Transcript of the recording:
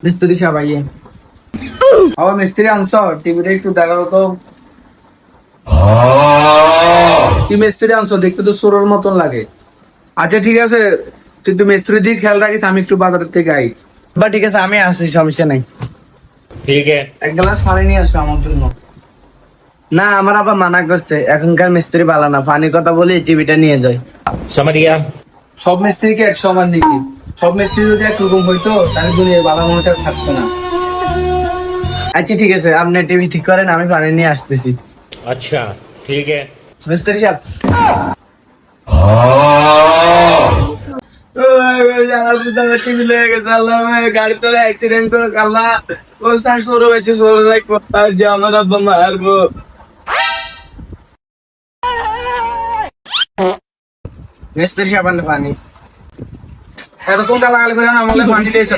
মিস্ত্রি সাহেব আইয়ে। আবার মিস্ত্রি আনছ, টিভিটা একটু দেখাও তো। কি মিস্ত্রি আনছো, দেখতে তো চোরের মতন লাগে। আচ্ছা ঠিক আছে, তুই তো মিস্ত্রি দিয়ে খেয়াল রাখিস, আমি একটু বাজারের থেকে আই। বা ঠিক আছে, আমি আসছি, সমস্যা নাই। ठीक है। এক গ্লাস পানি নিয়ে আসো আমার জন্য। না, আমার আবার মানা করছে, এখনকার মিস্ত্রি ভালো না, পানির কথা বলি টিভিটা নিয়ে যায়। समझ गया। সব মিস্ত্রিকে এক সমান নাকি? সব মিস্ত্রি যদি একরকম হইতো তাহলে দুনিয়ার ভালো মানুষ আর থাকতো না। আচ্ছা ঠিক আছে, আপনি টিভি ঠিক করেন, আমি পানি নিয়ে আসতেছি। अच्छा ठीक है। মিস্ত্রি সাহেব, টিভি লেগে গেছে, আল্লাহ গাড়ি তোলে অ্যাক্সিডেন্ট করে আল্লাহ, ও শ্বাস সরো হয়েছে, সরো রাখবো, আর যে আমার আব্বা মারবো। মিস্ত্রি সাহেব আনলে পানি। এরকম গালাগালি করে না, আমাকে পানি দিয়েছে।